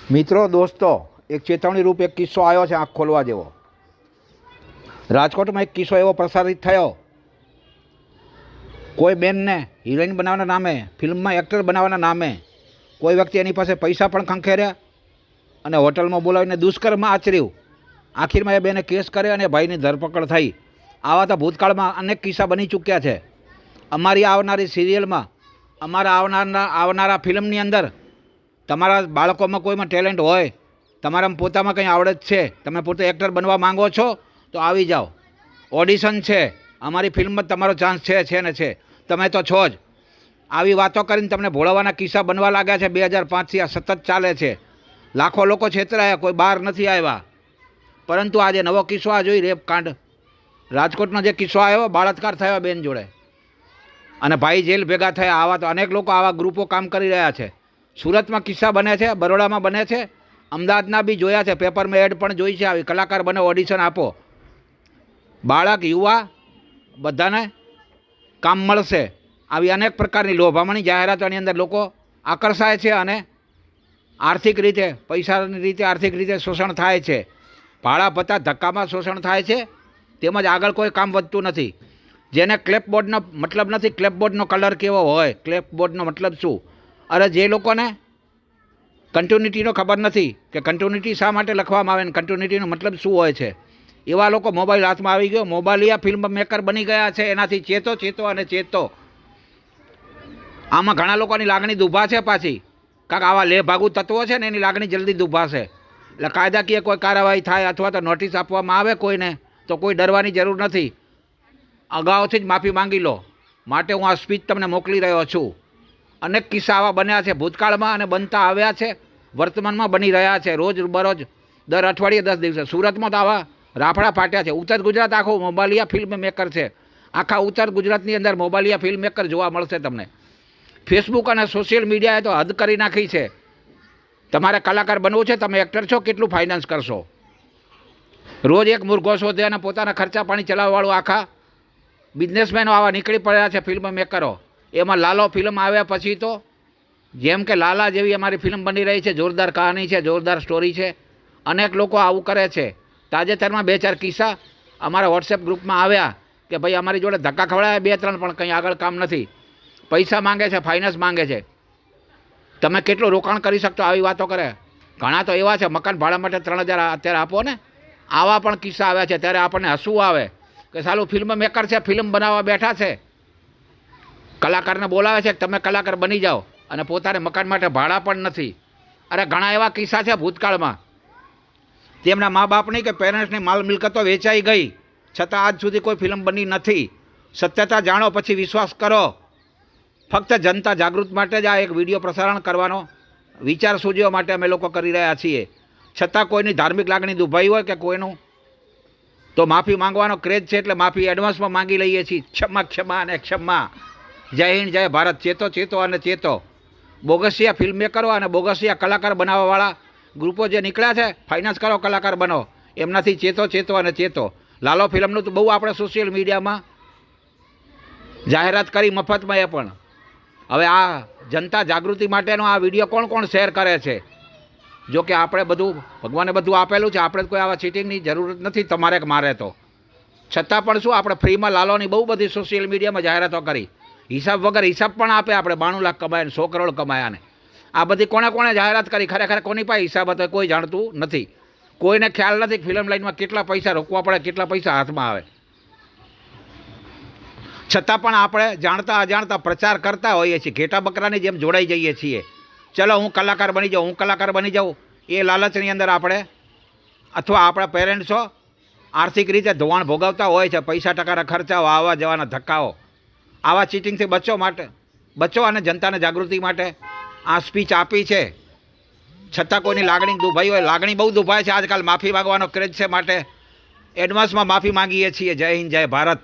મિત્રો દોસ્તો, એક ચેતવણી રૂપ એક કિસ્સો આવ્યો છે આંખ ખોલવા જેવો. રાજકોટમાં એક કિસ્સો એવો પ્રસારિત થયો. કોઈ બેનને હિરોઈન બનાવવાના નામે, ફિલ્મમાં એક્ટર બનાવવાના નામે કોઈ વ્યક્તિ એની પાસે પૈસા પણ ખંખેર્યા અને હોટલમાં બોલાવીને દુષ્કર્મ આચર્યું. આખીરમાં એ બેને કેસ કર્યો અને ભાઈની ધરપકડ થઈ. આવા તો ભૂતકાળમાં અનેક કિસ્સા બની ચૂક્યા છે. અમારી આવનારી સિરિયલમાં, અમારા આવનારા ફિલ્મની અંદર તમારા બાળકોમાં કોઈમાં ટેલેન્ટ હોય, તમારામાં પોતામાં કંઈ આવડત છે, તમે પોતે એક્ટર બનવા માંગો છો તો આવી જાઓ. ઓડિશન છે, અમારી ફિલ્મમાં તમારો ચાન્સ છે ને છે, તમે તો છો જ. આવી વાતો કરીને તમને ભોળવવાના કિસ્સા બનવા લાગ્યા છે. 2005થી આ સતત ચાલે છે. લાખો લોકો છેતરાયા, કોઈ બહાર નથી આવ્યા. પરંતુ આજે નવો કિસ્સો આ જોઈ, રેપ કાંડ. રાજકોટનો જે કિસ્સો આવ્યો, બળાત્કાર થયો બેન જોડે અને ભાઈ જેલ ભેગા થયા. આવા તો અનેક લોકો, આવા ગ્રુપો કામ કરી રહ્યા છે. સુરતમાં કિસ્સા બને છે, બરોડામાં બને છે, અમદાવાદના બી જોયા છે, પેપરમાં એડ પણ જોઈ છે. આવી કલાકાર બનો, ઓડિશન આપો, બાળક યુવા બધાને કામ મળશે. આવી અનેક પ્રકારની લોભામણી જાહેરાતોની અંદર લોકો આકર્ષાય છે અને આર્થિક રીતે, પૈસાની રીતે, આર્થિક રીતે શોષણ થાય છે. ભાડા ભથ્થા ધક્કામાં શોષણ થાય છે. તેમજ આગળ કોઈ કામ વધતું નથી. જેને ક્લેપબોર્ડનો મતલબ નથી, ક્લેપબોર્ડનો કલર કેવો હોય, ક્લેપબોર્ડનો મતલબ શું. અરે જે લોકોને કન્ટિન્યુટીનો ખબર નથી કે કન્ટિન્યુટી શા માટે લખવામાં આવે ને કન્ટિન્યુટીનો મતલબ શું હોય છે, એવા લોકો મોબાઈલ હાથમાં આવી ગયો, મોબાઈલિયા ફિલ્મ મેકર બની ગયા છે. એનાથી ચેતો અને ચેતો. આમાં ઘણા લોકોની લાગણી દુભાશે પાછી, કારણ કે આવા લેભાગુ તત્વો છે ને એની લાગણી જલ્દી દુભાશે. એટલે કાયદાકીય કોઈ કાર્યવાહી થાય અથવા તો નોટિસ આપવામાં આવે કોઈને, તો કોઈ ડરવાની જરૂર નથી. અગાઉથી જ માફી માંગી લો. માટે હું આ સ્પીચ તમને મોકલી રહ્યો છું. અનેક કિસ્સા આવા બન્યા છે ભૂતકાળમાં અને બનતા આવ્યા છે, વર્તમાનમાં બની રહ્યા છે. રોજ બરોજ, દર અઠવાડિયે 10 દિવસે. સુરતમાં તો આવા રાફડા ફાટ્યા છે. ઉત્તર ગુજરાત આખું મોબાઈલિયા ફિલ્મ મેકર છે. આખા ઉત્તર ગુજરાતની અંદર મોબાઈલિયા ફિલ્મ મેકર જોવા મળશે તમને. ફેસબુક અને સોશિયલ મીડિયાએ તો હદ કરી નાખી છે. તમારે કલાકાર બનવું છે, તમે એક્ટર છો, કેટલું ફાઇનાન્સ કરશો. રોજ એક મુર્ગો શોધે અને પોતાના ખર્ચા પાણી ચલાવવાવાળું આખા બિઝનેસમેનો આવા નીકળી પડ્યા છે, ફિલ્મ મેકરો. એમાં લાલો ફિલ્મ આવ્યા પછી તો જેમ કે લાલા જેવી અમારી ફિલ્મ બની રહી છે. જોરદાર કહાની છે, જોરદાર સ્ટોરી છે. અનેક લોકો આવું કરે છે. તાજેતરમાં 2-4 કિસ્સા અમારા વોટ્સએપ ગ્રુપમાં આવ્યા કે ભાઈ અમારી જોડે ધક્કા ખવડાયા 2-3, પણ કંઈ આગળ કામ નથી. પૈસા માંગે છે, ફાઇનાન્સ માંગે છે. તમે કેટલું રોકાણ કરી શકતો, આવી વાતો કરે. ઘણા તો એવા છે, મકાન ભાડા માટે 3000 અત્યારે આપો ને. આવા પણ કિસ્સા આવ્યા છે. ત્યારે આપણને હસવું આવે કે સાલું ફિલ્મ મેકર છે, ફિલ્મ બનાવવા બેઠા છે, કલાકારને બોલાવે છે તમે કલાકાર બની જાઓ અને પોતાને મકાન માટે ભાડા પણ નથી. અરે ઘણા એવા કિસ્સા છે ભૂતકાળમાં. તેમના મા બાપની કે પેરેન્ટ્સની માલ મિલકતો વેચાઈ ગઈ, છતાં આજ સુધી કોઈ ફિલ્મ બની નથી. સત્યતા જાણો પછી વિશ્વાસ કરો. ફક્ત જનતા જાગૃત માટે જ આ એક વિડીયો પ્રસારણ કરવાનો વિચાર સૂજ્યો માટે અમે લોકો કરી રહ્યા છીએ. છતાં કોઈની ધાર્મિક લાગણી દુભાઈ હોય કે કોઈનું, તો માફી માંગવાનો ક્રેઝ છે એટલે માફી એડવાન્સમાં માંગી લઈએ છીએ. ક્ષમા અને ક્ષમા. જય હિન્દ, જય ભારત. ચેતો અને ચેતો. બોગસિયા ફિલ્મ મેકરો અને બોગસિયા કલાકાર બનાવવાવાળા ગ્રુપો જે નીકળ્યા છે, ફાઇનાન્સ કરો, કલાકાર બનો, એમનાથી ચેતો અને ચેતો. લાલો ફિલ્મનું તો બહુ આપણે સોશિયલ મીડિયામાં જાહેરાત કરી મફતમાં. એ પણ હવે આ જનતા જાગૃતિ માટેનો આ વિડીયો કોણ શેર કરે છે. જો કે આપણે બધું, ભગવાને બધું આપેલું છે, આપણે કોઈ આવા ચીટિંગની જરૂરત નથી તમારે કે મારે તો. છતાં પણ શું, આપણે ફ્રીમાં લાલોની બહુ બધી સોશિયલ મીડિયામાં જાહેરાતો કરી. હિસાબ વગર હિસાબ પણ આપે. આપણે 92 લાખ કમાયા ને 100 કરોડ કમાયા ને આ બધી કોણે જાહેરાત કરી. ખરેખર કોની પાસે હિસાબ હતો કોઈ જાણતું નથી. કોઈને ખ્યાલ નથી ફિલ્મ લાઇનમાં કેટલા પૈસા રોકવા પડે, કેટલા પૈસા હાથમાં આવે. છતાં પણ આપણે જાણતા અજાણતા પ્રચાર કરતા હોઈએ છીએ. ઘેટા બકરાની જેમ જોડાઈ જઈએ છીએ. ચલો હું કલાકાર બની જાઉં, એ લાલચની અંદર આપણે અથવા આપણા પેરેન્ટ્સો આર્થિક રીતે ધોવાણ ભોગવતા હોય છે. પૈસા ટકાના ખર્ચાઓ, આવવા જવાના ધક્કાઓ. આવા ચીટિંગથી બચો અને જનતાને જાગૃતિ માટે આ સ્પીચ આપી છે. છતાં કોઈની લાગણી દુભાઈ હોય, લાગણી બહુ દુભાય છે આજકાલ. માફી માગવાનો ક્રેઝ છે માટે એડવાન્સમાં માફી માંગીએ છીએ. જય હિન્દ, જય ભારત.